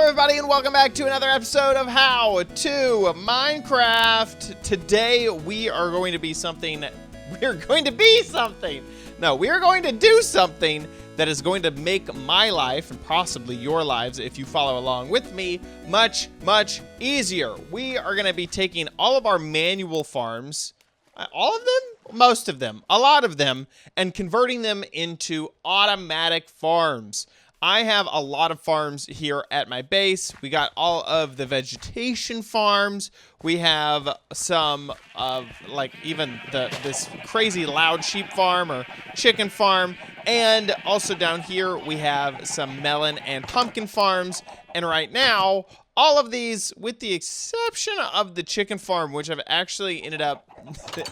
everybody, and welcome back to another episode of How to Minecraft. Today we are going to be something. We are going to do something that is going to make my life, and possibly your lives if you follow along with me, much, much easier. We are going to be taking all of our manual farms, all of them, most of them, a lot of them, and converting them into automatic farms. I have a lot of farms here at my base. We got all of the vegetation farms. We have some of even this crazy loud sheep farm or chicken farm. And also down here, we have some melon and pumpkin farms. And right now, all of these, with the exception of the chicken farm, which I've actually ended up,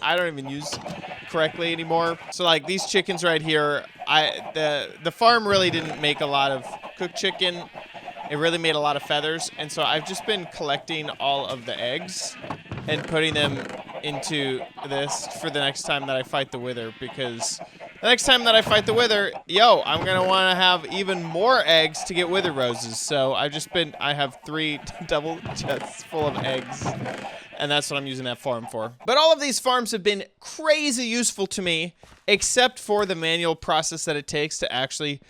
I don't even use correctly anymore. So like these chickens right here, the farm really didn't make a lot of cooked chicken. It really made a lot of feathers. And so I've just been collecting all of the eggs and putting them into this for the next time that I fight the wither, because the next time that I fight the wither, I'm going to want to have even more eggs to get wither roses. So I have 3 double chests full of eggs, and that's what I'm using that farm for. But all of these farms have been crazy useful to me, except for the manual process that it takes to actually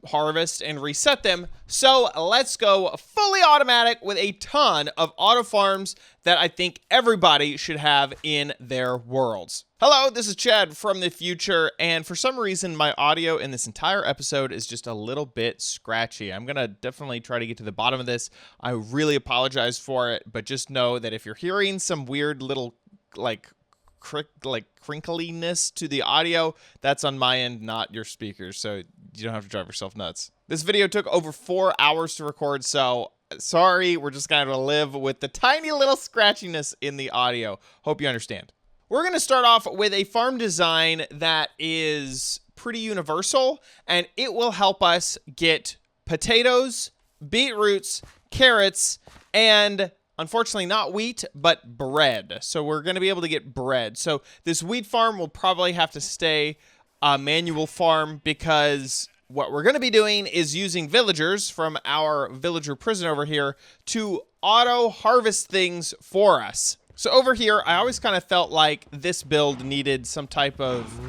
harvest and reset them. So let's go fully automatic with a ton of auto farms that I think everybody should have in their worlds. Hello, this is Chad from the future, and for some reason my audio in this entire episode is just a little bit scratchy. I'm gonna definitely try to get to the bottom of this. I really apologize for it, but just know that if you're hearing some weird little crinkliness to the audio, that's on my end, not your speakers, so you don't have to drive yourself nuts. This video took over 4 hours to record, so sorry, we're just gonna live with the tiny little scratchiness in the audio. Hope you understand. We're gonna start off with a farm design that is pretty universal, and it will help us get potatoes, beetroots, carrots, and unfortunately not wheat, but bread. So we're going to be able to get bread. So this wheat farm will probably have to stay a manual farm, because what we're going to be doing is using villagers from our villager prison over here to auto harvest things for us. So over here, I always kind of felt like this build needed some type of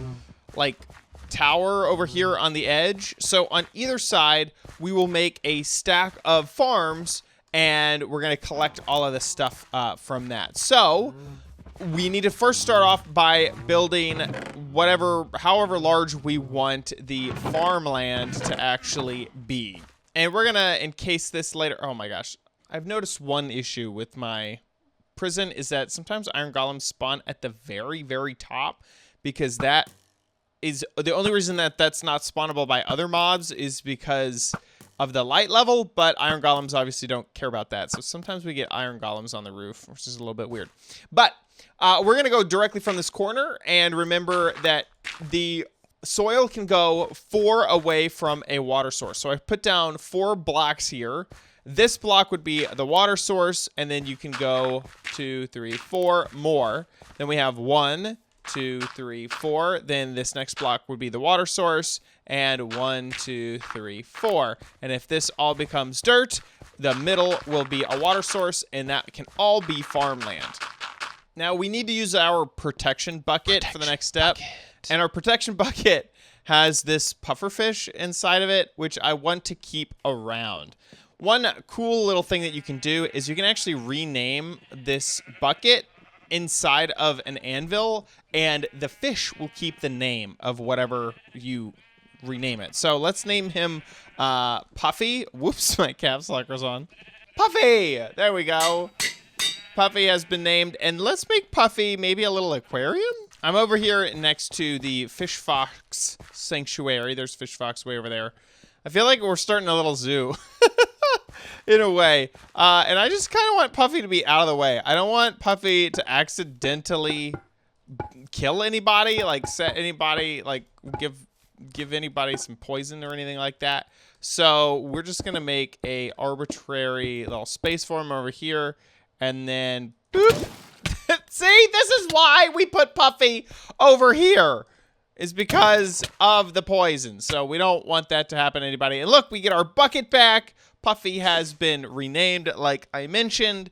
tower over here on the edge. So on either side, we will make a stack of farms, and we're going to collect all of this stuff from that. So we need to first start off by building however large we want the farmland to actually be. And we're going to encase this later. Oh my gosh. I've noticed one issue with my prison is that sometimes iron golems spawn at the very, very top, because that is the only reason that that's not spawnable by other mobs is because of the light level, but iron golems obviously don't care about that. So sometimes we get iron golems on the roof, which is a little bit weird. But we're going to go directly from this corner, and remember that the soil can go 4 away from a water source. So I put down 4 blocks here. This block would be the water source, and then you can go 2, 3, 4 more. Then we have 1, 2, 3, 4. Then this next block would be the water source, and 1, 2, 3, 4. And if this all becomes dirt, the middle will be a water source, and that can all be farmland. Now we need to use our protection bucket for the next step. And our protection bucket has this pufferfish inside of it, which I want to keep around. One cool little thing that you can do is you can actually rename this bucket inside of an anvil, and the fish will keep the name of whatever you rename it. So let's name him Puffy. Whoops, my caps lock was on. Puffy! There we go. Puffy has been named, and let's make Puffy maybe a little aquarium. I'm over here next to the fish fox sanctuary. There's fish fox way over there. I feel like we're starting a little zoo. In a way. And I just kind of want Puffy to be out of the way. I don't want Puffy to accidentally kill anybody, set anybody, give anybody some poison or anything like that. So we're just going to make a arbitrary little space for him over here. And then, boop. See, this is why we put Puffy over here. Is because of the poison. So we don't want that to happen to anybody. And look, we get our bucket back. Puffy has been renamed, like I mentioned,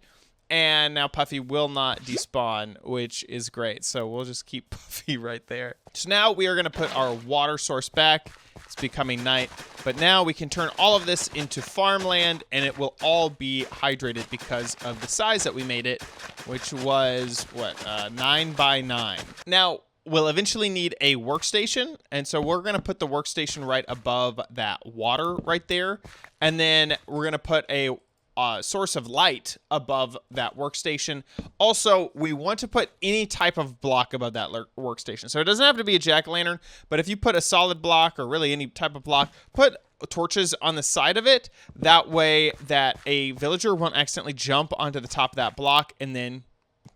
and now Puffy will not despawn, which is great. So we'll just keep Puffy right there. So now we are going to put our water source back. It's becoming night, but now we can turn all of this into farmland, and it will all be hydrated because of the size that we made it, which was, what, 9 by 9. Now, we'll eventually need a workstation, and so we're going to put the workstation right above that water right there, and then we're going to put a source of light above that workstation. Also, we want to put any type of block above that workstation. So it doesn't have to be a jack-o'-lantern, but if you put a solid block or really any type of block, put torches on the side of it. That way that a villager won't accidentally jump onto the top of that block and then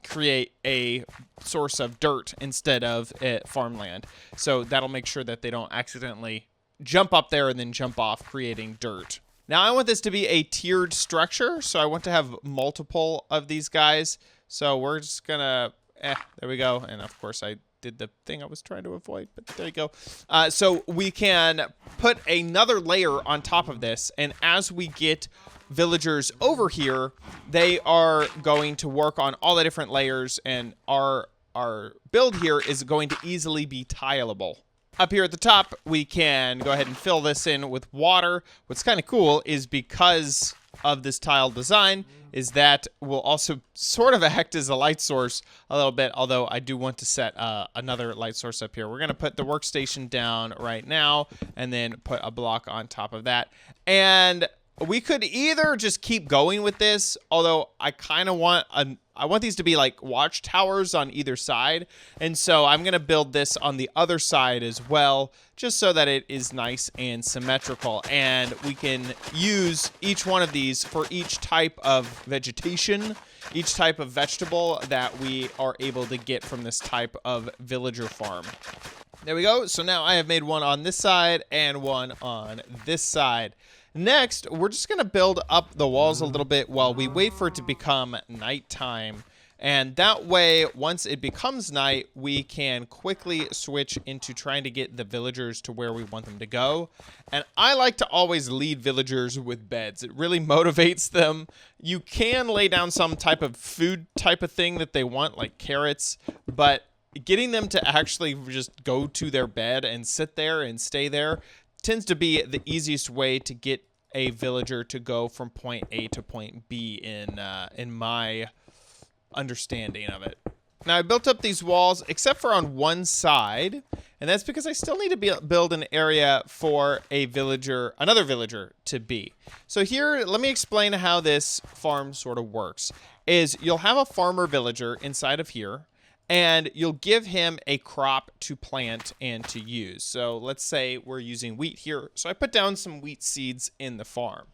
create a source of dirt instead of farmland. So that'll make sure that they don't accidentally jump up there and then jump off, creating dirt. Now, I want this to be a tiered structure, so I want to have multiple of these guys. So we're just gonna, there we go. And of course, I did the thing I was trying to avoid, but there you go. So we can put another layer on top of this, and as we get villagers over here, they are going to work on all the different layers, and our build here is going to easily be tileable. Up here at the top, we can go ahead and fill this in with water. What's kind of cool is because of this tile design is that will also sort of act as a light source a little bit, although I do want to set another light source up here. We're going to put the workstation down right now and then put a block on top of that. And we could either just keep going with this, although I kind of want I want these to be like watchtowers on either side. And so I'm going to build this on the other side as well, just so that it is nice and symmetrical. And we can use each one of these for each type of vegetation, each type of vegetable that we are able to get from this type of villager farm. There we go. So now I have made one on this side and one on this side. Next, we're just going to build up the walls a little bit while we wait for it to become nighttime. And that way, once it becomes night, we can quickly switch into trying to get the villagers to where we want them to go. And I like to always lead villagers with beds. It really motivates them. You can lay down some type of food type of thing that they want, like carrots, but getting them to actually just go to their bed and sit there and stay there tends to be the easiest way to get a villager to go from point A to point B in my understanding of it. Now, I built up these walls except for on one side, and that's because I still need to build an area for another villager to be. So here, let me explain how this farm sort of works. You'll have a farmer villager inside of here, and you'll give him a crop to plant and to use. So let's say we're using wheat here. So I put down some wheat seeds in the farm.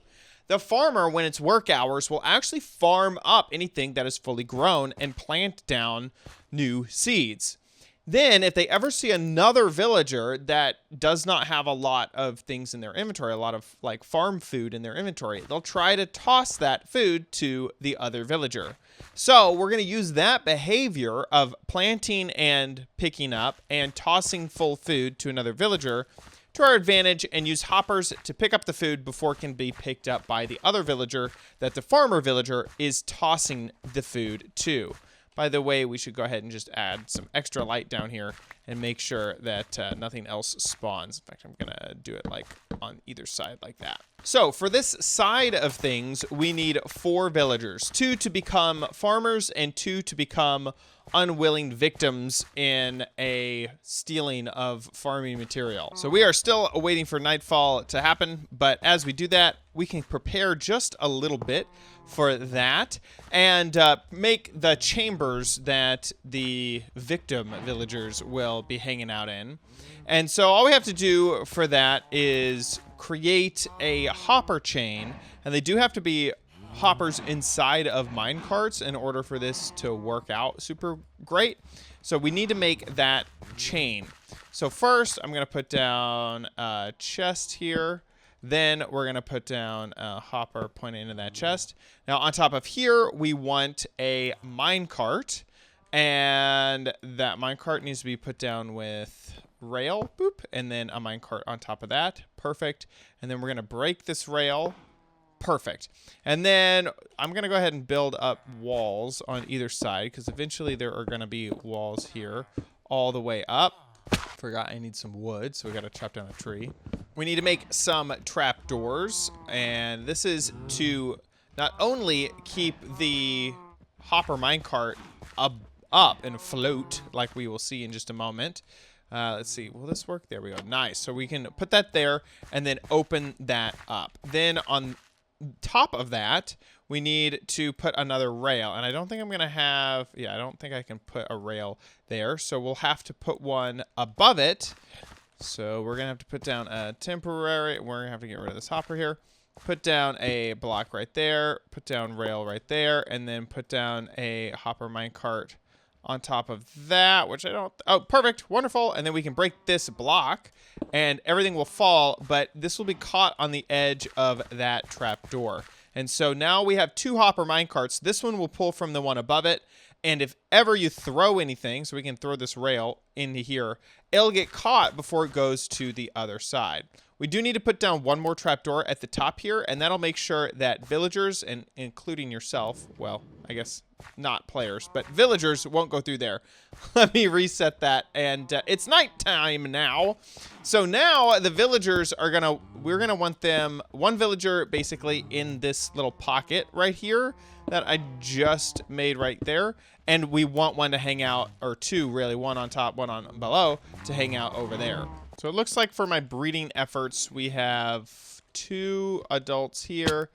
The farmer, when it's work hours, will actually farm up anything that is fully grown and plant down new seeds. Then, if they ever see another villager that does not have a lot of things in their inventory, a lot of like farm food in their inventory, they'll try to toss that food to the other villager. So we're going to use that behavior of planting and picking up and tossing full food to another villager to our advantage and use hoppers to pick up the food before it can be picked up by the other villager that the farmer villager is tossing the food to. By the way, we should go ahead and just add some extra light down here and make sure that nothing else spawns. In fact, I'm going to do it like on either side like that. So for this side of things, we need 4 villagers, 2 to become farmers and 2 to become unwilling victims in a stealing of farming material. So we are still waiting for nightfall to happen, but as we do that, we can prepare just a little bit for that and make the chambers that the victim villagers will be hanging out in. And so all we have to do for that is create a hopper chain, and they do have to be hoppers inside of mine carts in order for this to work out super great. So we need to make that chain. So first I'm going to put down a chest here. Then we're going to put down a hopper pointing into that chest. Now on top of here, we want a mine cart, and that mine cart needs to be put down with rail, boop, and then a mine cart on top of that. Perfect. And then we're going to break this rail Perfect. And then I'm going to go ahead and build up walls on either side because eventually there are going to be walls here all the way up. Forgot I need some wood, so we got to chop down a tree. We need to make some trapdoors, and this is to not only keep the hopper minecart up and float, like we will see in just a moment. Let's see, will this work? There we go. Nice. So we can put that there and then open that up. Then on top of that, we need to put another rail, and I don't think I'm gonna have, I don't think I can put a rail there, so we'll have to put one above it. So we're gonna have to put down a temporary, we're gonna have to get rid of this hopper here, put down a block right there, put down rail right there, and then put down a hopper minecart on top of that, which I don't, oh, perfect, wonderful. And then we can break this block and everything will fall, but this will be caught on the edge of that trap door. And so now we have 2 hopper minecarts. This one will pull from the one above it. And if ever you throw anything, so we can throw this rail into here, it'll get caught before it goes to the other side. We do need to put down one more trapdoor at the top here, and that'll make sure that villagers, and including yourself, well, I guess not players, but villagers won't go through there. Let me reset that, and it's nighttime now. So now the villagers are we're gonna want them, one villager basically in this little pocket right here that I just made right there. And we want one to hang out, or 2 really, one on top, one on below, to hang out over there. So it looks like for my breeding efforts, we have 2 adults here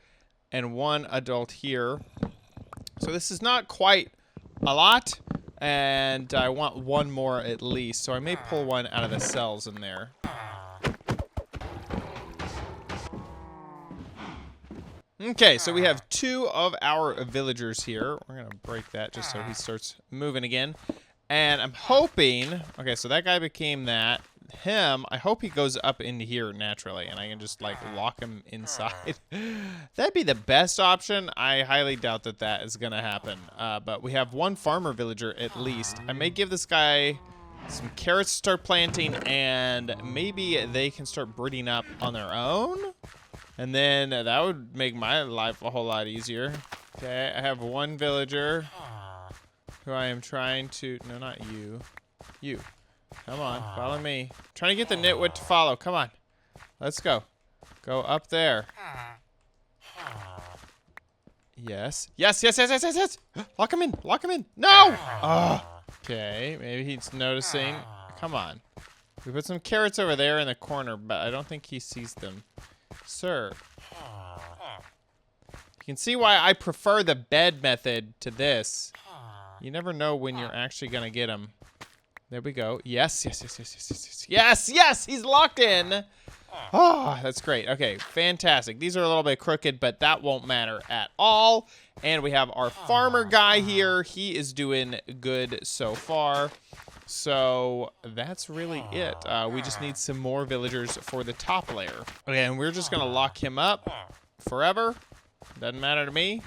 and 1 adult here. So this is not quite a lot, and I want 1 more at least. So I may pull one out of the cells in there. Okay, so we have 2 of our villagers here. We're going to break that just so he starts moving again. And I'm hoping, okay, so that guy became that. Him, I hope he goes up into here naturally, and I can just, like, lock him inside. That'd be the best option. I highly doubt that that is going to happen. But we have 1 farmer villager at least. I may give this guy some carrots to start planting, and maybe they can start breeding up on their own. And then that would make my life a whole lot easier. Okay, I have 1 villager who I am trying to, no, not you. You. Come on, follow me. I'm trying to get the nitwit to follow. Come on. Let's go. Go up there. Yes. Yes, yes, yes, yes, yes, yes. Lock him in. Lock him in. No! Oh. Okay, maybe he's noticing. Come on. We put some carrots over there in the corner, but I don't think he sees them. Sir. You can see why I prefer the bed method to this. You never know when you're actually going to get him. There we go. Yes, yes, yes, yes, yes, yes, yes, yes, yes, he's locked in. Oh, that's great. Okay, fantastic. These are a little bit crooked, but that won't matter at all. And we have our farmer guy here. He is doing good so far. So that's really it. We just need some more villagers for the top layer. Okay, and we're just going to lock him up forever. Doesn't matter to me.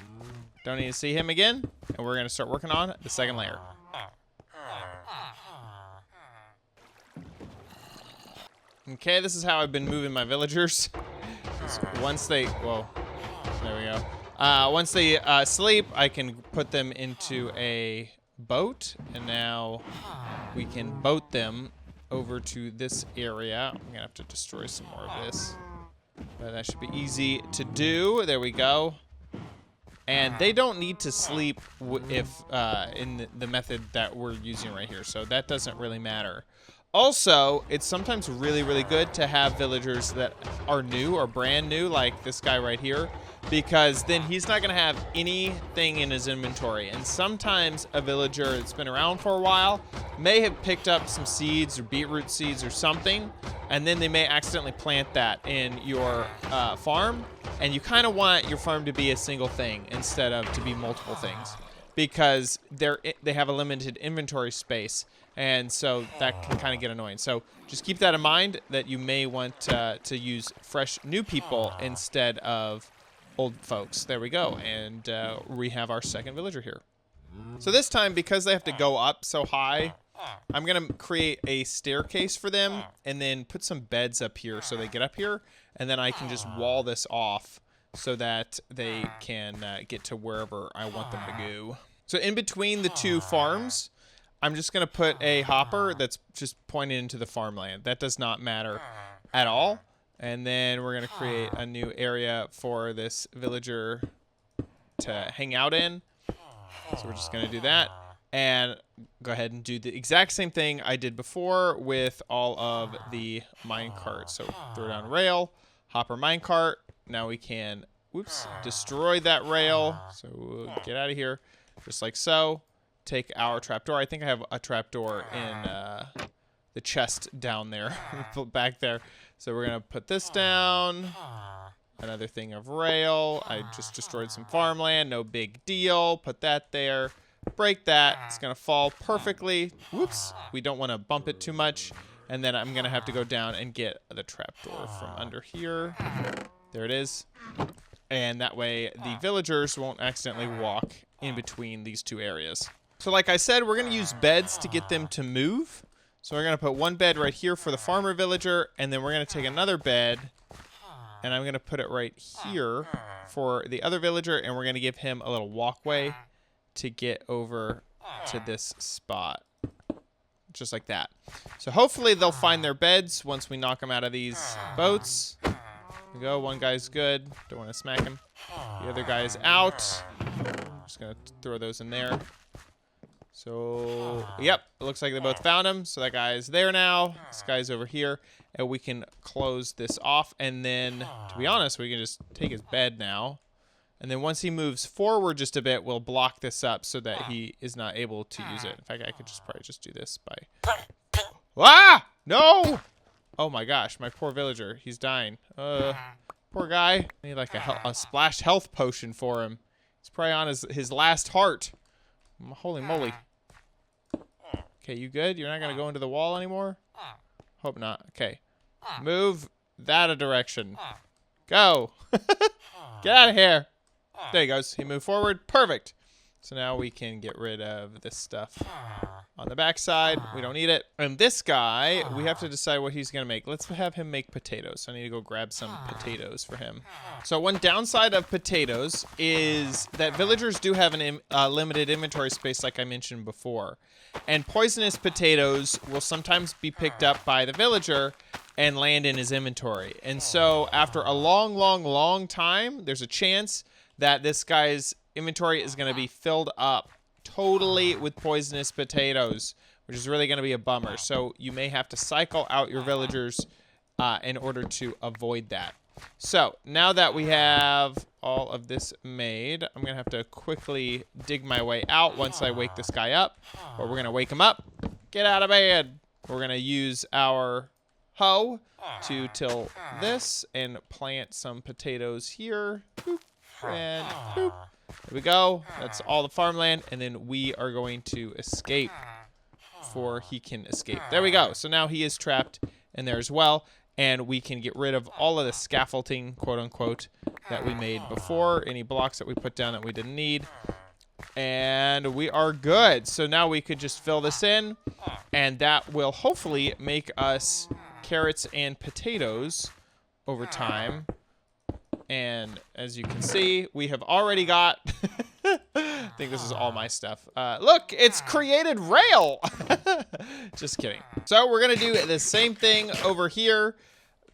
Don't need to see him again. And we're going to start working on the second layer. Okay, this is how I've been moving my villagers. Once they, well, there we go. Once they sleep, I can put them into a boat, and now we can boat them over to this area. I'm gonna have to destroy some more of this, but that should be easy to do. There we go. And they don't need to sleep if in the method that we're using right here, so that doesn't really matter. Also, it's sometimes really, really good to have villagers that are new or brand new, like this guy right here, because then he's not going to have anything in his inventory. And sometimes a villager that's been around for a while may have picked up some seeds or beetroot seeds or something, and then they may accidentally plant that in your farm. And you kind of want your farm to be a single thing instead of to be multiple things, because they have a limited inventory space. And so that can kind of get annoying. So just keep that in mind, that you may want to use fresh new people instead of old folks. There we go. And we have our second villager here. So this time, because they have to go up so high, I'm going to create a staircase for them and then put some beds up here so they get up here. And then I can just wall this off so that they can get to wherever I want them to go. So in between the two farms, I'm just going to put a hopper that's just pointed into the farmland. That does not matter at all. And then we're going to create a new area for this villager to hang out in. So we're just going to do that. And go ahead and do the exact same thing I did before with all of the minecart. So throw down rail, hopper minecart. Now we can, whoops, destroy that rail. So we'll get out of here just like so. Take our trapdoor. I think I have a trapdoor in the chest down there, back there. So we're going to put this down. Another thing of rail. I just destroyed some farmland. No big deal. Put that there. Break that. It's going to fall perfectly. Whoops. We don't want to bump it too much. And then I'm going to have to go down and get the trapdoor from under here. There it is. And that way the villagers won't accidentally walk in between these two areas. So like I said, we're going to use beds to get them to move. So we're going to put one bed right here for the farmer villager. And then we're going to take another bed. And I'm going to put it right here for the other villager. And we're going to give him a little walkway to get over to this spot. Just like that. So hopefully they'll find their beds once we knock them out of these boats. There we go. One guy's good. Don't want to smack him. The other guy's out. Just going to throw those in there. So, yep. It looks like they both found him. So that guy's there now. This guy's over here. And we can close this off. And then, to be honest, we can just take his bed now. And then once he moves forward just a bit, we'll block this up so that he is not able to use it. In fact, I could just probably just do this by... Ah! No! Oh my gosh, my poor villager. He's dying. Poor guy. I need like a splash health potion for him. He's probably on his last heart. Holy moly. Okay, you good? You're not going to go into the wall anymore? Hope not. Okay. Move that a direction. Go. Get out of here. There he goes. He moved forward. Perfect. So now we can get rid of this stuff on the backside. We don't need it. And this guy, we have to decide what he's going to make. Let's have him make potatoes. So I need to go grab some potatoes for him. So one downside of potatoes is that villagers do have a limited inventory space like I mentioned before. And poisonous potatoes will sometimes be picked up by the villager and land in his inventory. And so after a long, long, long time, there's a chance that this guy's inventory is going to be filled up totally with poisonous potatoes, which is really going to be a bummer. So you may have to cycle out your villagers in order to avoid that. So now that we have all of this made, I'm going to have to quickly dig my way out once I wake this guy up. Or we're going to wake him up. Get out of bed. We're going to use our hoe to till this and plant some potatoes here. Boop, and boop. There we go. That's all the farmland. And then we are going to escape before he can escape. There we go. So now he is trapped in there as well. And we can get rid of all of the scaffolding, quote unquote, that we made before. Any blocks that we put down that we didn't need. And we are good. So now we could just fill this in. And that will hopefully make us carrots and potatoes over time. And as you can see, we have already got... I think this is all my stuff. Look, it's created rail. Just kidding. So we're going to do the same thing over here,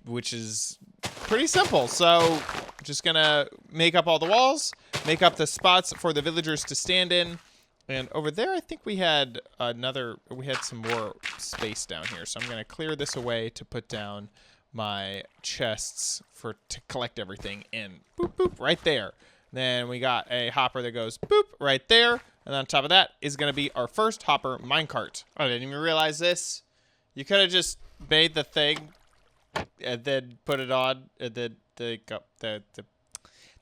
which is pretty simple. So just going to make up all the walls, make up the spots for the villagers to stand in. And over there, I think we had some more space down here. So I'm going to clear this away to put down my chests to collect everything in. Boop, boop, right there. Then we got a hopper that goes boop right there. And on top of that is going to be our first hopper minecart. I didn't even realize this. You could have just made the thing and then put it on and then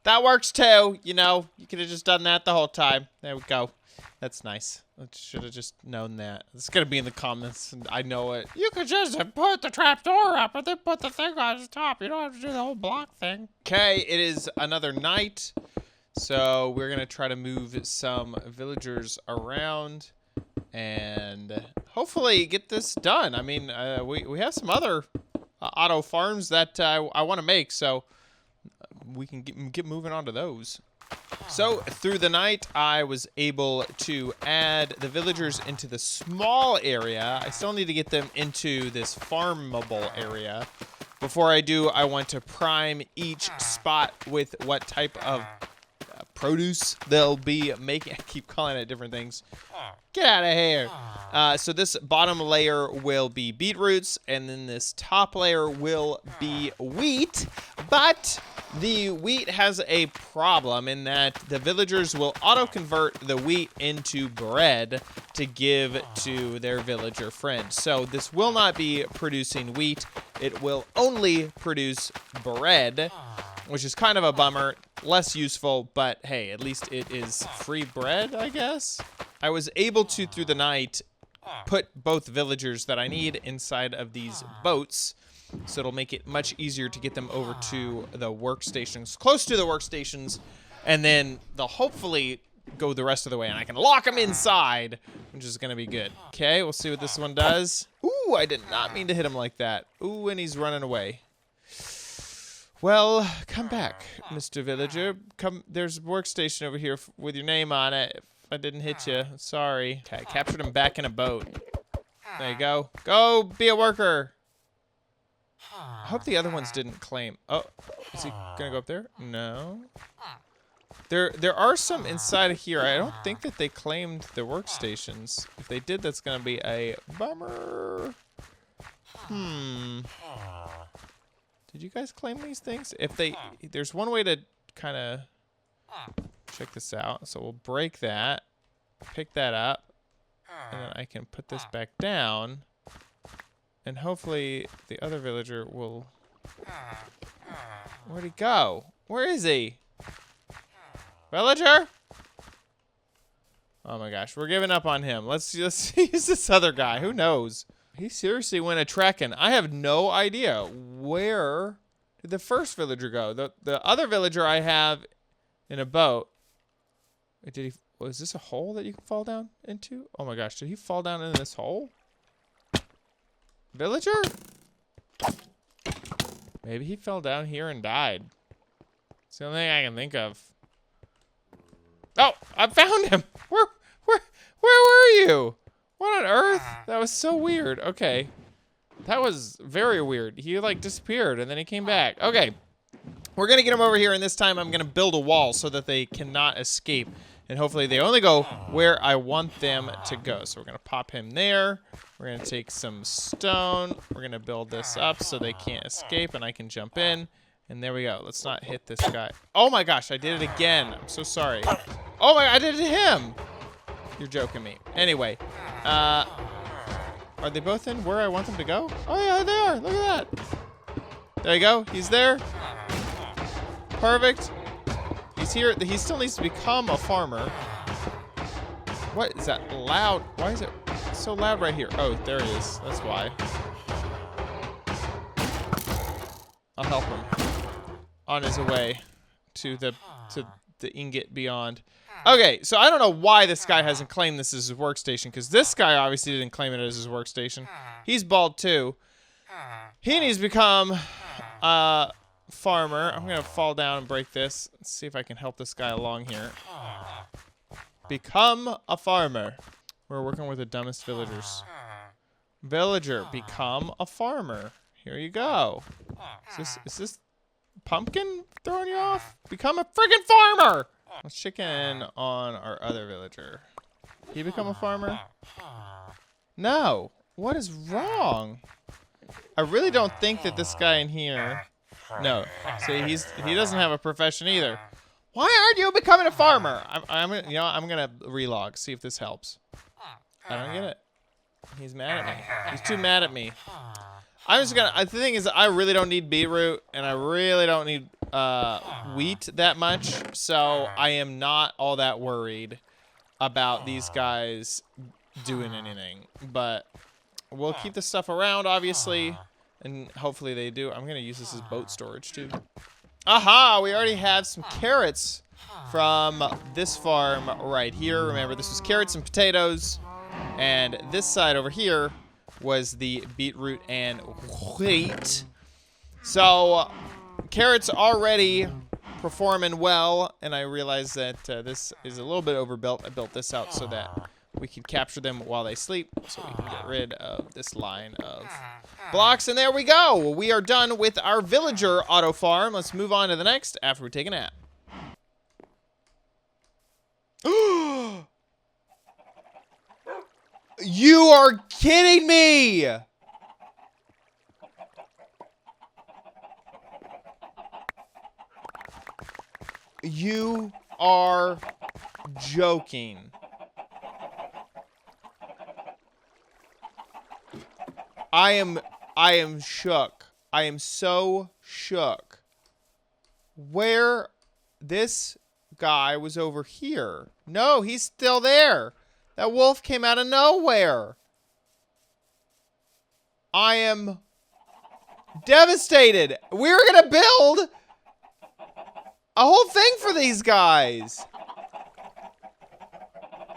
that works too. You know, you could have just done that the whole time. There we go. That's nice. I should have just known that. It's going to be in the comments, and I know it. You could just put the trapdoor up and then put the thing on the top. You don't have to do the whole block thing. Okay, it is another night, so we're going to try to move some villagers around and hopefully get this done. I mean, we have some other auto farms that I want to make, so we can get moving on to those. So through the night, I was able to add the villagers into the small area. I still need to get them into this farmable area. Before I do, I want to prime each spot with what type of produce they'll be making. I keep calling it different things. Get out of here. So this bottom layer will be beetroots, and then this top layer will be wheat. But the wheat has a problem in that the villagers will auto-convert the wheat into bread to give to their villager friends. So this will not be producing wheat. It will only produce bread, which is kind of a bummer. Less useful, but hey, at least it is free bread, I guess. I was able to, through the night, put both villagers that I need inside of these boats, so it'll make it much easier to get them over to the workstations, close to the workstations, and then they'll hopefully go the rest of the way, and I can lock them inside, which is going to be good. Okay, we'll see what this one does. Ooh, I did not mean to hit him like that. Ooh, and he's running away. Well, come back, Mr. Villager. Come, there's a workstation over here with your name on it. If I didn't hit you, sorry. Okay, I captured him back in a boat. There you go. Go be a worker. I hope the other ones didn't claim. Oh, is he gonna go up there? No. There are some inside of here. I don't think that they claimed the workstations. If they did, that's gonna be a bummer. Did you guys claim these things? If they, there's one way to kind of check this out. So we'll break that, pick that up, and then I can put this back down. And hopefully the other villager will... Where'd he go? Where is he? Villager? Oh my gosh, we're giving up on him. Let's use this other guy. Who knows? He seriously went a-trekking. I have no idea. Where did the first villager go? The other villager I have in a boat. Wait, did he... Was this a hole that you can fall down into? Oh my gosh, did he fall down in this hole? Villager? Maybe he fell down here and died. It's the only thing I can think of. Oh, I found him. Where were you? What on earth? That was so weird. Okay. That was very weird. He like disappeared and then he came back. Okay. We're going to get him over here, and this time I'm going to build a wall so that they cannot escape. And hopefully they only go where I want them to go. So we're going to pop him there. We're going to take some stone. We're going to build this up so they can't escape and I can jump in. And there we go. Let's not hit this guy. Oh my gosh, I did it again. I'm so sorry. Oh my, I did it to him. You're joking me. Anyway, are they both in where I want them to go? Oh yeah, they are. Look at that. There you go. He's there. Perfect. He's here. He still needs to become a farmer. What is that loud? Why is it so loud right here? Oh, there it is. That's why. I'll help him on his way to the ingot beyond. Okay, so I don't know why this guy hasn't claimed this as his workstation, because this guy obviously didn't claim it as his workstation. He's bald too. He needs to become a farmer. I'm gonna fall down and break this. Let's see if I can help this guy along here. Become a farmer. We're working with the dumbest villagers. Villager, become a farmer. Here you go. Is this pumpkin throwing you off? Become a friggin' farmer! Let's check in on our other villager. He become a farmer? No. What is wrong? I really don't think that this guy in here... No. See, he doesn't have a profession either. Why aren't you becoming a farmer? I'm gonna relog, see if this helps. I don't get it. He's mad at me. He's too mad at me. The thing is, I really don't need beetroot, and I really don't need wheat that much, so I am not all that worried about these guys doing anything. But we'll keep this stuff around, obviously, and hopefully they do. I'm going to use this as boat storage, too. Aha! We already have some carrots from this farm right here. Remember, this was carrots and potatoes, and this side over here was the beetroot and wheat. So carrots already performing well, and I realize that this is a little bit overbuilt. I built this out so that we can capture them while they sleep, so we can get rid of this line of blocks. And there we go. We are done with our villager auto farm. Let's move on to the next after we take a nap. You are kidding me! You are joking. I am shook. I am so shook. Where this guy was over here. No, he's still there. That wolf came out of nowhere. I am devastated. We're gonna build a whole thing for these guys.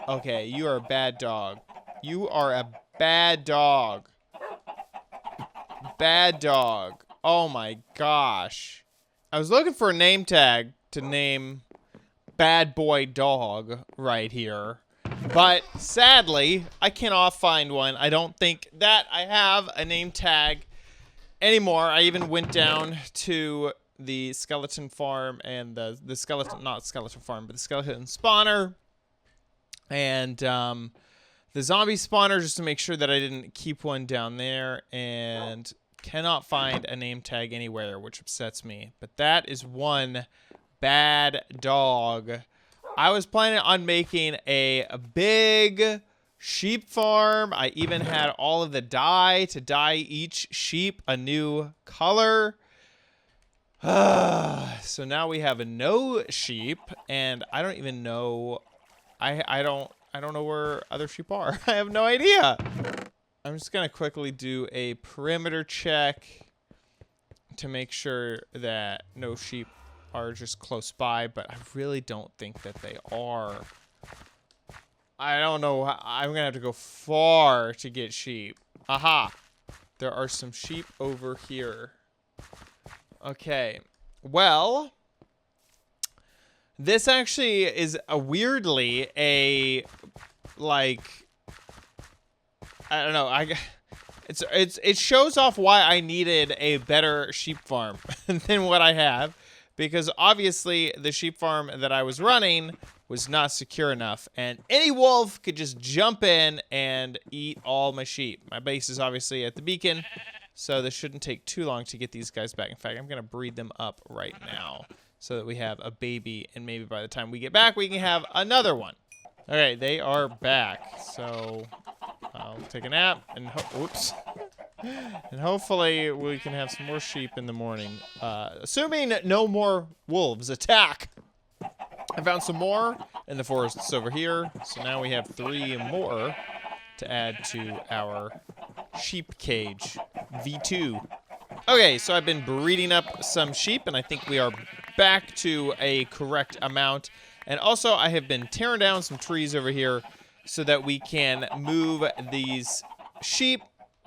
Okay, you are a bad dog. You are a bad dog. Bad dog. Oh my gosh. I was looking for a name tag to name Bad Boy Dog right here. But sadly, I cannot find one. I don't think that I have a name tag anymore. I even went down to the skeleton farm and the skeleton, not skeleton farm, but the skeleton spawner and the zombie spawner, just to make sure that I didn't keep one down there, and cannot find a name tag anywhere, which upsets me. But that is one bad dog. I was planning on making a big sheep farm. I even had all of the dye to dye each sheep a new color. So now we have no sheep, and I don't even know. I don't know where other sheep are. I have no idea. I'm just gonna quickly do a perimeter check to make sure that no sheep are just close by, but I really don't think that they are. I don't know. I'm gonna have to go far to get sheep. Aha! There are some sheep over here. Okay. Well, this actually is weirdly a, like, I don't know. It shows off why I needed a better sheep farm than what I have, because obviously the sheep farm that I was running was not secure enough, and any wolf could just jump in and eat all my sheep. My base is obviously at the beacon, so this shouldn't take too long to get these guys back. In fact, I'm gonna breed them up right now so that we have a baby, and maybe by the time we get back, we can have another one. Okay, they are back, so I'll take a nap and whoops. And hopefully we can have some more sheep in the morning. Assuming no more wolves attack. I found some more in the forests over here, so now we have 3 more to add to our sheep cage. V2. Okay, so I've been breeding up some sheep, and I think we are back to a correct amount. And also, I have been tearing down some trees over here so that we can move these sheep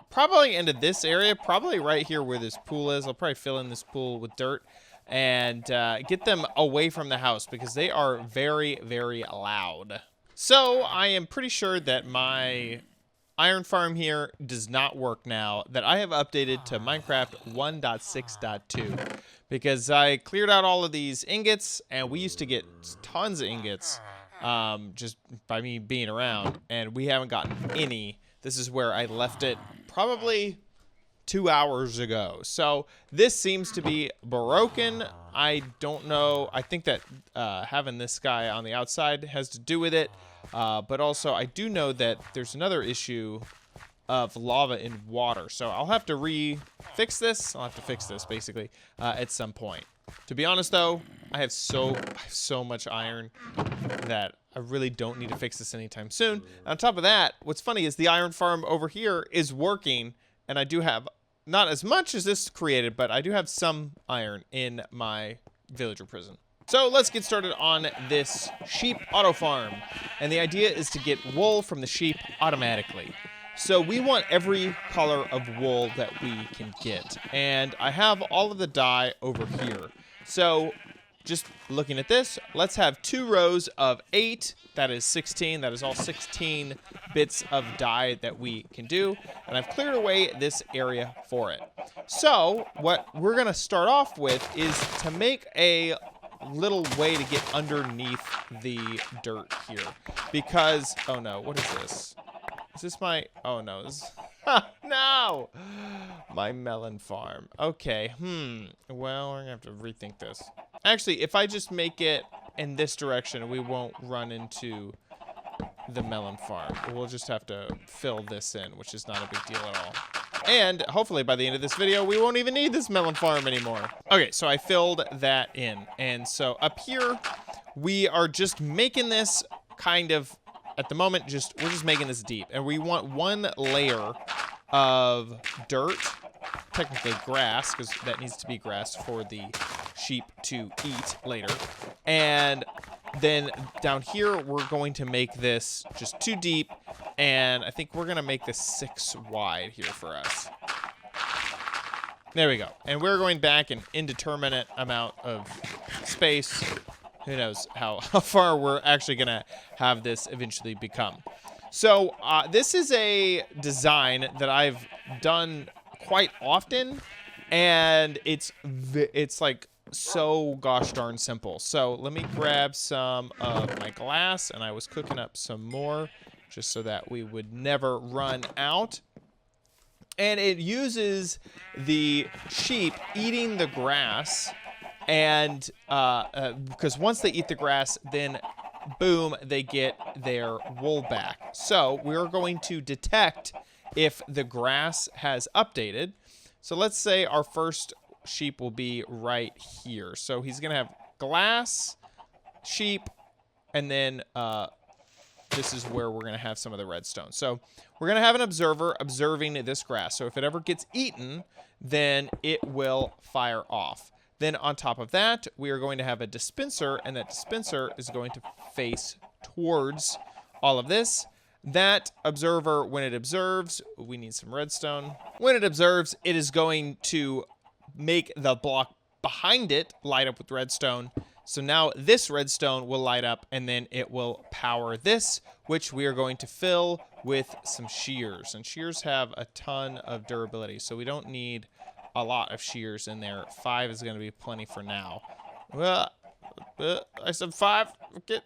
probably into this area, probably right here where this pool is. I'll probably fill in this pool with dirt and get them away from the house because they are very, very loud. So I am pretty sure that my iron farm here does not work now, that I have updated to Minecraft 1.6.2 because I cleared out all of these ingots, and we used to get tons of ingots just by me being around, and we haven't gotten any. This is where I left it probably 2 hours ago. So this seems to be broken. I don't know. I think that having this guy on the outside has to do with it. But also, I do know that there's another issue of lava in water. So I'll have to fix this. I'll have to fix this, basically, at some point. To be honest, though, I have so much iron that I really don't need to fix this anytime soon. And on top of that, what's funny is the iron farm over here is working, and I do have not as much as this created, but I do have some iron in my villager prison. So let's get started on this sheep auto farm. And the idea is to get wool from the sheep automatically. So we want every color of wool that we can get. And I have all of the dye over here. So just looking at this, let's have 2 rows of 8. That is 16. That is all 16 bits of dye that we can do. And I've cleared away this area for it. So what we're going to start off with is to make a little way to get underneath the dirt here. Because, oh no, what is this? Is this my, oh no, this is, no! My melon farm. Okay, well, we're gonna have to rethink this. Actually, if I just make it in this direction, we won't run into the melon farm. We'll just have to fill this in, which is not a big deal at all. And hopefully by the end of this video, we won't even need this melon farm anymore. Okay, so I filled that in. And so up here, we are just making this kind of, at the moment, we're just making this deep. And we want 1 layer of dirt, technically grass, because that needs to be grass for the sheep to eat later. And then down here, we're going to make this just 2 deep, and I think we're going to make this 6 wide here for us. There we go. And we're going back an indeterminate amount of space. Who knows how far we're actually going to have this eventually become. So this is a design that I've done quite often, and it's like so gosh darn simple. So let me grab some of my glass, and I was cooking up some more just so that we would never run out. And it uses the sheep eating the grass, and because once they eat the grass, then boom, they get their wool back. So we're going to detect if the grass has updated. So let's say our first sheep will be right here. So he's going to have glass, sheep, and then this is where we're going to have some of the redstone. So we're going to have an observer observing this grass. So if it ever gets eaten, then it will fire off. Then on top of that, we are going to have a dispenser, and that dispenser is going to face towards all of this. That observer, when it observes, we need some redstone. When it observes, it is going to make the block behind it light up with redstone. So now this redstone will light up, and then it will power this, which we are going to fill with some shears. And shears have a ton of durability, so we don't need a lot of shears in there. 5 is going to be plenty for now. Well, I said 5. Get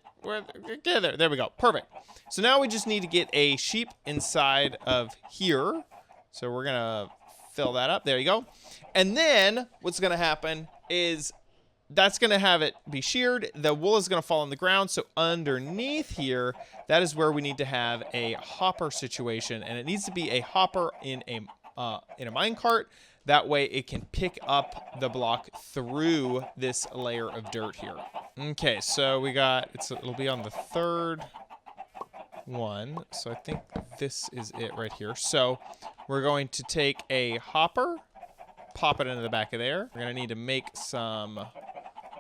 there. There we go. Perfect. So now we just need to get a sheep inside of here. So we're going to fill that up. There you go. And then what's going to happen is that's going to have it be sheared. The wool is going to fall on the ground. So underneath here, that is where we need to have a hopper situation. And it needs to be a hopper in a minecart. That way it can pick up the block through this layer of dirt here. Okay, so we got, it'll be on the 3rd one. So I think this is it right here. So we're going to take a hopper, pop it into the back of there. We're going to need to make some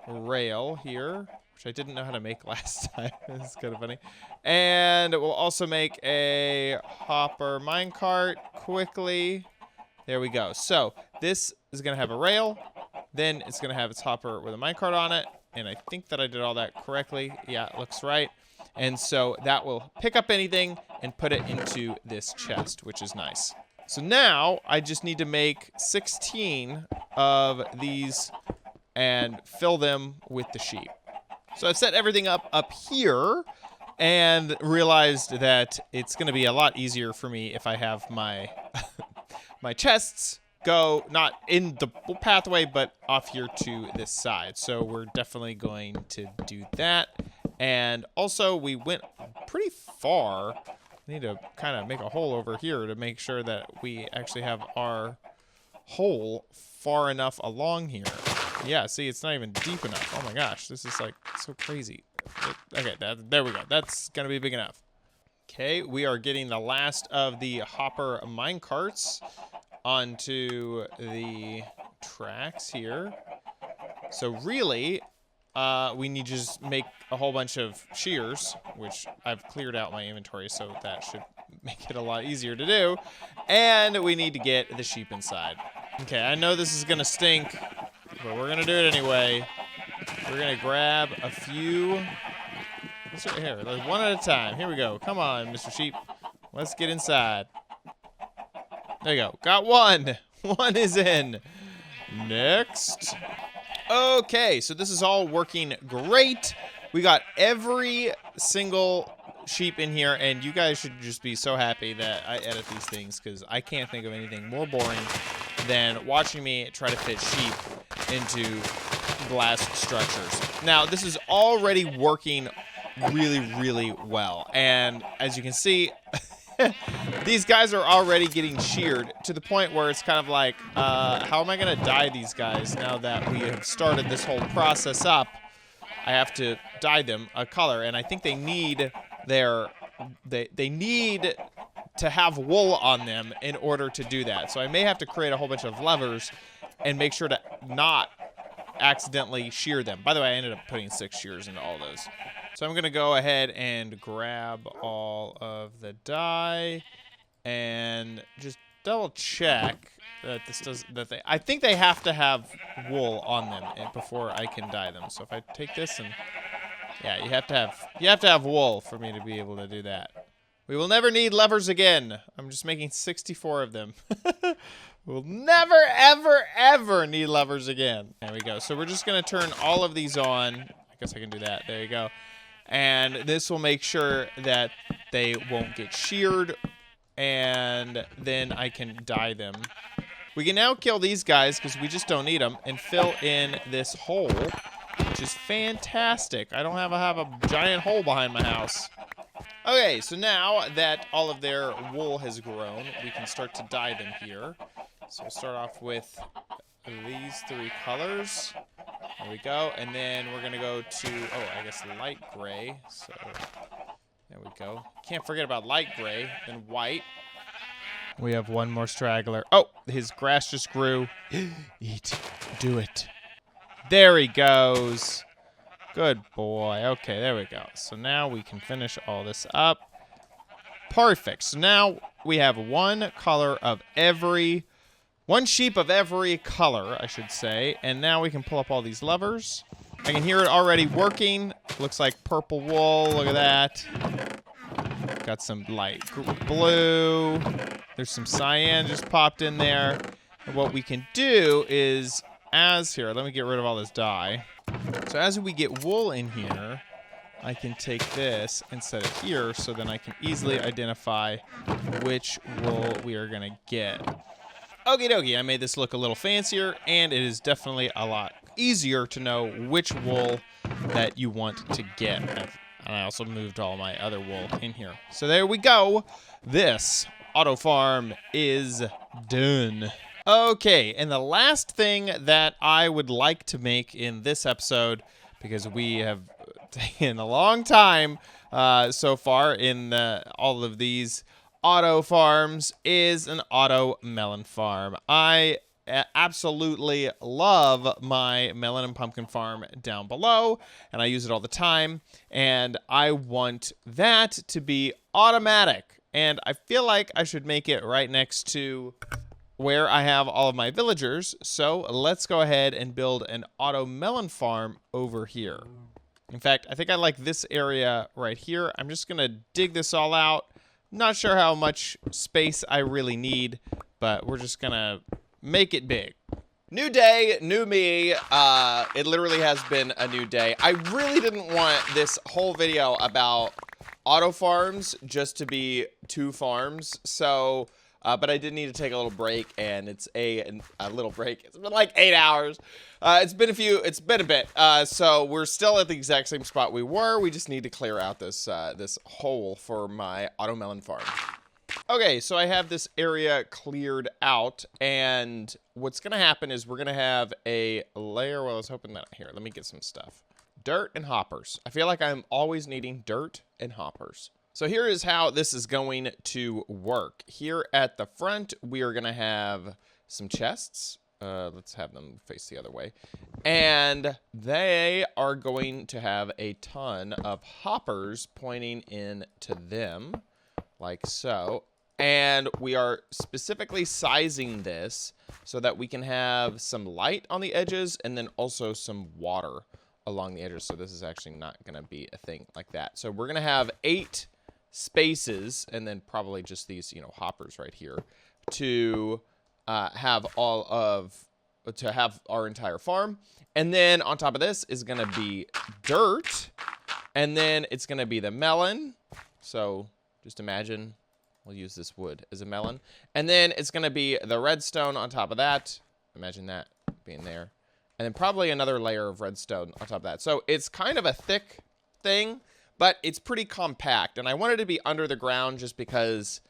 rail here, which I didn't know how to make last time. This is kind of funny. And we'll also make a hopper minecart quickly. There we go. So this is going to have a rail. Then it's going to have its hopper with a minecart on it. And I think that I did all that correctly. Yeah, it looks right. And so that will pick up anything and put it into this chest, which is nice. So now I just need to make 16 of these and fill them with the sheep. So I've set everything up here and realized that it's going to be a lot easier for me if I have my my chests go not in the pathway, but off here to this side. So we're definitely going to do that. And also we went pretty far. We need to kind of make a hole over here to make sure that we actually have our hole far enough along here. Yeah, see, it's not even deep enough. Oh my gosh, this is like so crazy. Okay, there we go. That's gonna be big enough. Okay, we are getting the last of the hopper minecarts onto the tracks here. So really, we need to just make a whole bunch of shears, which I've cleared out my inventory, so that should make it a lot easier to do. And we need to get the sheep inside. Okay, I know this is gonna stink, but we're gonna do it anyway. We're gonna grab a few. Let's right here, like one at a time. Here we go. Come on, Mr. Sheep. Let's get inside. There you go. Got one. One is in. Next. Okay, so this is all working great. We got every single sheep in here, and you guys should just be so happy that I edit these things, because I can't think of anything more boring than watching me try to fit sheep into glass structures. Now, this is already working really, really well, and as you can see, these guys are already getting sheared to the point where it's kind of like, how am I going to dye these guys now that we have started this whole process up? I have to dye them a color, and I think they need they need to have wool on them in order to do that. So I may have to create a whole bunch of levers and make sure to not accidentally shear them. By the way, I ended up putting 6 shears into all those. So I'm gonna go ahead and grab all of the dye and just double check that this does I think they have to have wool on them before I can dye them. So if I take this and yeah, you have to have wool for me to be able to do that. We will never need levers again. I'm just making 64 of them. We'll never, ever, ever need levers again. There we go. So we're just gonna turn all of these on. I guess I can do that. There you go. And this will make sure that they won't get sheared, and then I can dye them. We can now kill these guys because we just don't need them, and fill in this hole, which is fantastic. I don't have a giant hole behind my house. Okay, so now that all of their wool has grown, we can start to dye them here. So we'll start off with these 3 colors. There we go, and then we're gonna go to, oh, I guess light gray. So there we go. Can't forget about light gray, then white. We have one more straggler. Oh, his grass just grew. Eat, do it. There he goes. Good boy. Okay, there we go. So now we can finish all this up. Perfect. So now we have one sheep of every color, I should say. And now we can pull up all these levers. I can hear it already working. Looks like purple wool. Look at that. Got some light blue. There's some cyan just popped in there. And what we can do is, here, let me get rid of all this dye. So as we get wool in here, I can take this and set it here so then I can easily identify which wool we are gonna get. Okie dokie, I made this look a little fancier, and it is definitely a lot easier to know which wool that you want to get. And I also moved all my other wool in here. So there we go. This auto farm is done. Okay, and the last thing that I would like to make in this episode, because we have taken a long time so far in all of these auto farms, is an auto melon farm. I absolutely love my melon and pumpkin farm down below, and I use it all the time, and I want that to be automatic, and I feel like I should make it right next to where I have all of my villagers. So let's go ahead and build an auto melon farm over here. In fact, I think I like this area right here. I'm just gonna dig this all out. Not sure how much space I really need, but we're just gonna make it big. New day, new me. It literally has been a new day. I really didn't want this whole video about auto farms just to be 2 farms. So, but I did need to take a little break, and it's a little break. It's been like 8 hours. It's been a bit. So we're still at the exact same spot we were. We just need to clear out this hole for my auto melon farm. Okay, so I have this area cleared out, and what's gonna happen is we're gonna have a layer. Well, I was hoping that here. Let me get some stuff. Dirt and hoppers. I feel like I'm always needing dirt and hoppers. So here is how this is going to work. Here at the front, we are gonna have some chests. Let's have them face the other way. And they are going to have a ton of hoppers pointing into them, like so. And we are specifically sizing this so that we can have some light on the edges and then also some water along the edges. So this is actually not going to be a thing like that. So we're going to have 8 spaces and then probably just these, you know, hoppers right here to have our entire farm. And then on top of this is going to be dirt. And then it's going to be the melon. So just imagine we'll use this wood as a melon. And then it's going to be the redstone on top of that. Imagine that being there. And then probably another layer of redstone on top of that. So it's kind of a thick thing, but it's pretty compact. And I wanted to be under the ground just because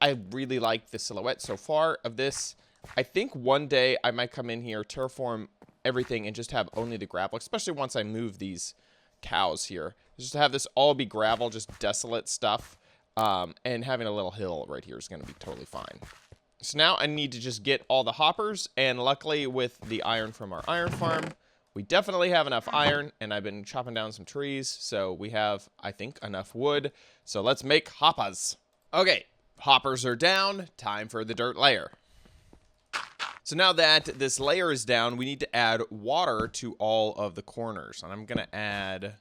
I really like the silhouette so far of this. I think one day I might come in here, terraform everything, and just have only the gravel, especially once I move these cows here. Just to have this all be gravel, just desolate stuff. And having a little hill right here is going to be totally fine. So now I need to just get all the hoppers, and luckily with the iron from our iron farm, we definitely have enough iron, and I've been chopping down some trees, so we have, I think, enough wood. So let's make hoppers. Okay, hoppers are down, time for the dirt layer. So now that this layer is down, we need to add water to all of the corners, and I'm going to add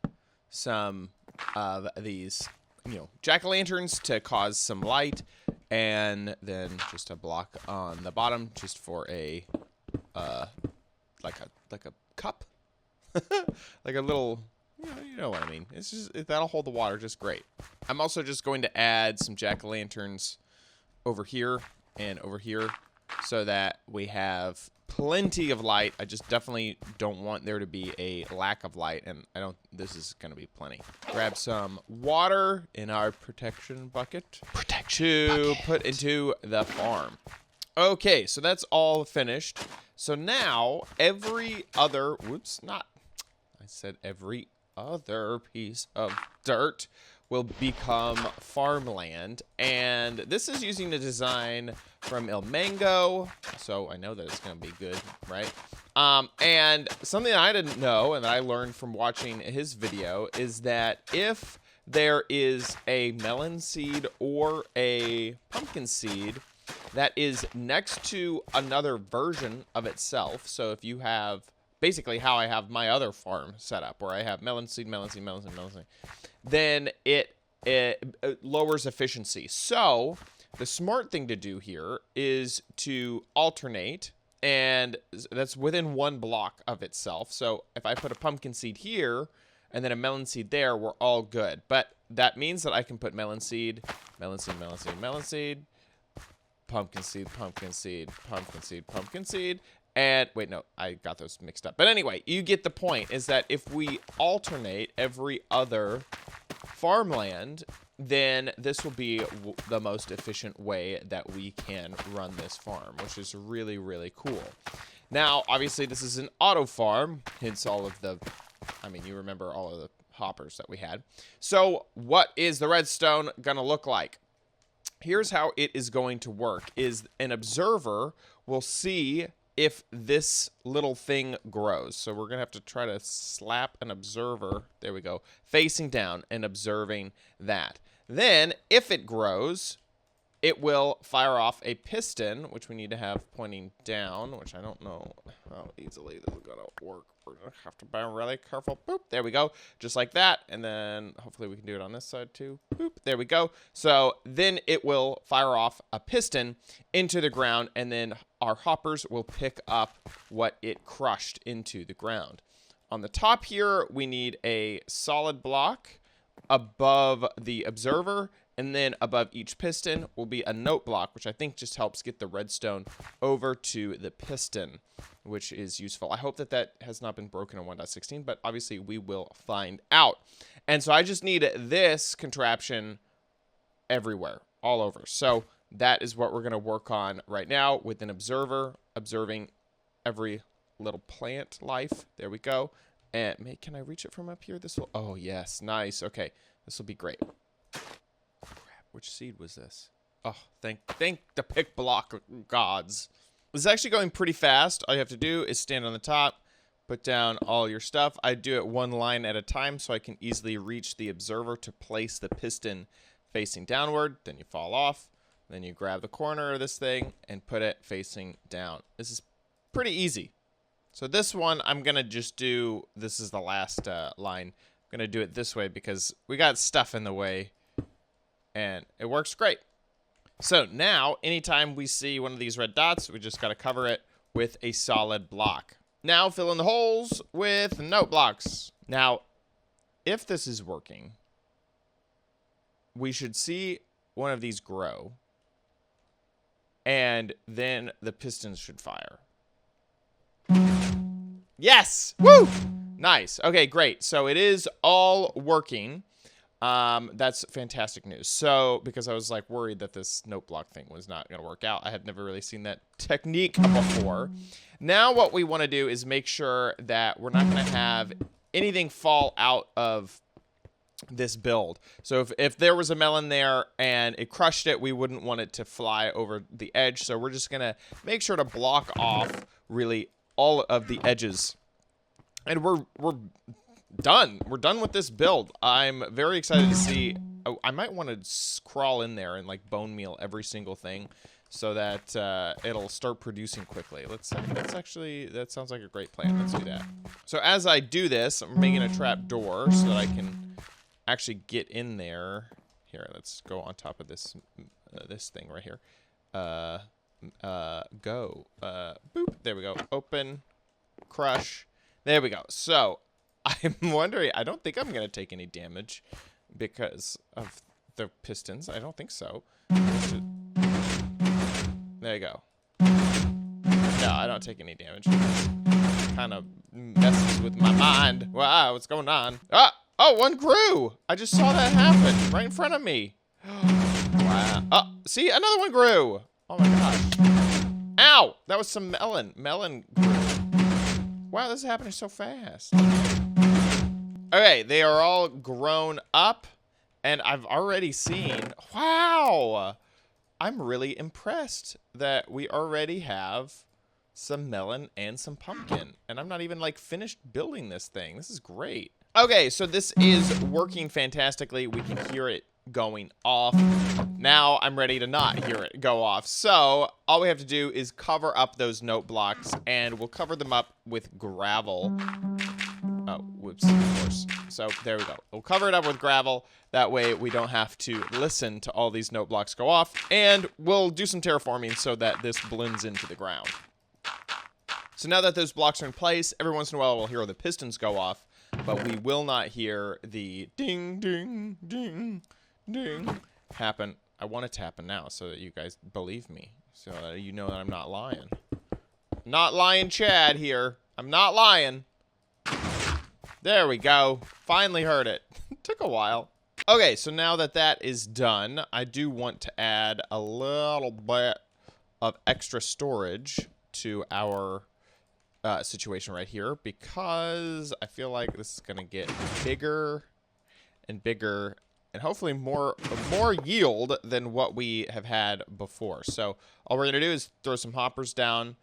some of these, you know, jack-o'-lanterns to cause some light, and then just a block on the bottom just for a like a cup. Like a little, you know what I mean. It's just, that'll hold the water just great. I'm also just going to add some jack-o'-lanterns over here and over here so that we have plenty of light. I just definitely don't want there to be a lack of light, and this is going to be plenty. Grab some water in our protection bucket to put into the farm. Okay, so that's all finished. So now every other, I said every other piece of dirt will become farmland, and this is using the design from Il Mango, so I know that it's going to be good, right? And something I didn't know and that I learned from watching his video is that if there is a melon seed or a pumpkin seed that is next to another version of itself, so if you have basically how I have my other farm set up, where I have melon seed, melon seed, melon seed, melon seed, then it lowers efficiency. So the smart thing to do here is to alternate, and that's within one block of itself. So if I put a pumpkin seed here and then a melon seed there, we're all good. But that means that I can put melon seed, melon seed, melon seed, melon seed, pumpkin seed, pumpkin seed, pumpkin seed, pumpkin seed, and wait, no, I got those mixed up. But anyway, you get the point, is that if we alternate every other farmland, then this will be the most efficient way that we can run this farm, which is really, really cool. Now, obviously, this is an auto farm, hence all of the, you remember all of the hoppers that we had. So what is the redstone going to look like? Here's how it is going to work, is an observer will see if this little thing grows. So we're going to have to try to slap an observer, there we go, facing down and observing that. Then, if it grows, it will fire off a piston, which we need to have pointing down, which I don't know how easily this is going to work. We're going to have to be really careful. Boop, there we go. Just like that. And then hopefully we can do it on this side too. Boop, there we go. So then it will fire off a piston into the ground, and then our hoppers will pick up what it crushed into the ground. On the top here, we need a solid block above the observer, and then above each piston will be a note block, which I think just helps get the redstone over to the piston, which is useful. I hope that that has not been broken in 1.16, but obviously we will find out. And so I just need this contraption everywhere, all over. So that is what we're going to work on right now with an observer, observing every little plant life. There we go. And can I reach it from up here? This will, oh yes, nice. Okay, this will be great. Which seed was this? Oh, thank the pick block gods. This is actually going pretty fast. All you have to do is stand on the top, put down all your stuff. I do it one line at a time so I can easily reach the observer to place the piston facing downward, then you fall off, then you grab the corner of this thing and put it facing down. This is pretty easy. So this one, I'm going to just do, this is the last line. I'm going to do it this way because we got stuff in the way, and it works great. So now, anytime we see one of these red dots, we just got to cover it with a solid block. Now, fill in the holes with note blocks. Now, if this is working, we should see one of these grow, and then the pistons should fire. Yes! Woo! Nice. Okay, great. So it is all working. That's fantastic news. So, because I was like worried that this note block thing was not going to work out. I had never really seen that technique before. Now what we want to do is make sure that we're not going to have anything fall out of this build. So if there was a melon there and it crushed it, we wouldn't want it to fly over the edge. So we're just going to make sure to block off really all of the edges. And we're done. We're done with this build. I'm very excited to see. Oh, I might want to crawl in there and like bone meal every single thing so that it'll start producing quickly. That sounds like a great plan. Let's do that. So as I do this, I'm making a trap door so that I can actually get in there. Here, let's go on top of this this thing right here. Go. Boop. There we go. Open. Crush. There we go. So I'm wondering, I don't think I'm going to take any damage because of the pistons. I don't think so. There you go. No, I don't take any damage. Kind of messes with my mind. Wow, what's going on? Ah! Oh, one grew! I just saw that happen right in front of me. Wow. Oh, see? Another one grew! Oh my gosh. Ow! That was some melon. Melon grew. Wow, this is happening so fast. Okay, they are all grown up, and I've already seen... Wow! I'm really impressed that we already have some melon and some pumpkin. And I'm not even, like, finished building this thing. This is great. Okay, so this is working fantastically. We can hear it going off. Now I'm ready to not hear it go off. So all we have to do is cover up those note blocks, and we'll cover them up with gravel. Oh, whoops, of course. So there we go. We'll cover it up with gravel. That way we don't have to listen to all these note blocks go off. And we'll do some terraforming so that this blends into the ground. So now that those blocks are in place, every once in a while we'll hear the pistons go off, but we will not hear the ding, ding, ding, ding happen. I want it to happen now so that you guys believe me, so that you know that I'm not lying. Not lying, Chad, here. I'm not lying. There we go. Finally heard it. Took a while. Okay, so now that that is done, I do want to add a little bit of extra storage to our situation right here, because I feel like this is going to get bigger and bigger, and hopefully more yield than what we have had before. So all we're going to do is throw some hoppers down,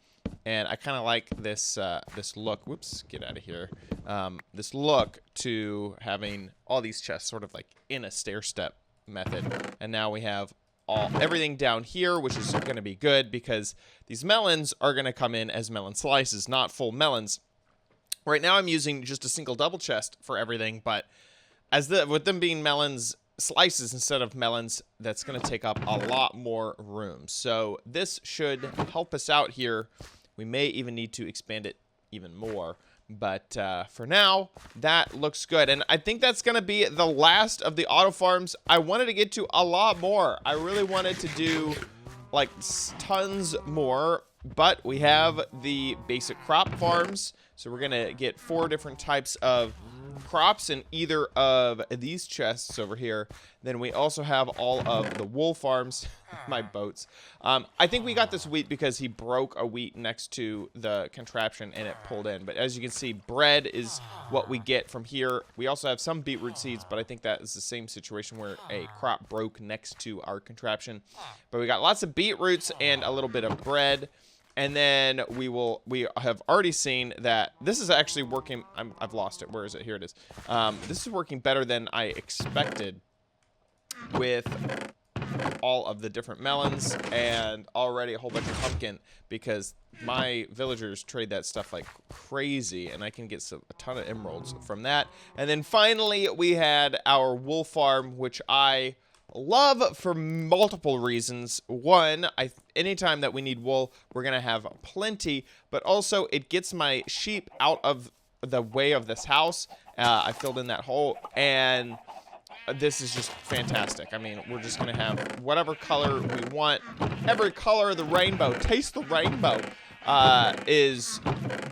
and I kind of like this this look. Whoops, get out of here. This look to having all these chests sort of like in a stair step method, and now we have everything down here, which is going to be good because these melons are going to come in as melon slices, not full melons. Right now I'm using just a single double chest for everything, but with them being melons slices instead of melons, that's going to take up a lot more room. So this should help us out here. We may even need to expand it even more. But for now, that looks good. And I think that's going to be the last of the auto farms. I wanted to get to a lot more. I really wanted to do like tons more. But we have the basic crop farms. So we're going to get 4 different types of crops in either of these chests over here. Then we also have all of the wool farms. My boats. I think we got this wheat because he broke a wheat next to the contraption and it pulled in. But as you can see, bread is what we get from here. We also have some beetroot seeds, but I think that is the same situation where a crop broke next to our contraption. But we got lots of beetroots and a little bit of bread. And then we have already seen that this is actually working. I've lost it. Where is it? Here it is. This is working better than I expected. with all of the different melons and already a whole bunch of pumpkin because my villagers trade that stuff like crazy, and I can get a ton of emeralds from that. And then finally we had our wool farm, which I love for multiple reasons. One, anytime that we need wool, we're gonna have plenty, but also it gets my sheep out of the way of this house. I filled in that hole, and this is just fantastic. I mean, we're just gonna have whatever color we want. Every color of the rainbow, taste the rainbow, is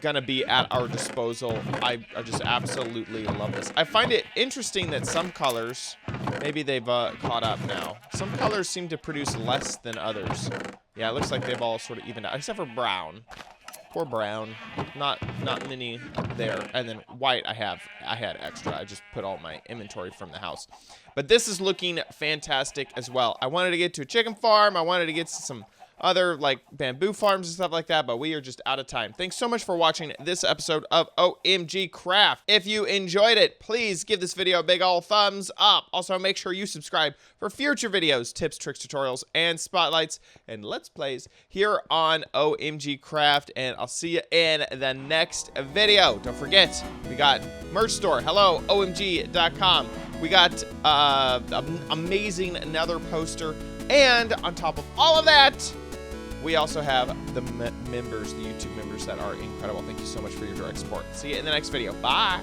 gonna be at our disposal. I just absolutely love this. I find it interesting that some colors, maybe they've caught up now. Some colors seem to produce less than others. Yeah, it looks like they've all sort of evened out, except for brown. Poor brown, not many there. And then white, I had extra. I just put all my inventory from the house. But this is looking fantastic as well. I wanted to get to a chicken farm. I wanted to get to some other like bamboo farms and stuff like that, but we are just out of time. Thanks so much for watching this episode of OMG Craft. If you enjoyed it, please give this video a big ol' thumbs up. Also, make sure you subscribe for future videos, tips, tricks, tutorials, and spotlights and let's plays here on OMG Craft, and I'll see you in the next video. Don't forget, we got merch store, hello omg.com. We got amazing nether poster, and on top of all of that, we also have the members, the YouTube members that are incredible. Thank you so much for your direct support. See you in the next video. Bye.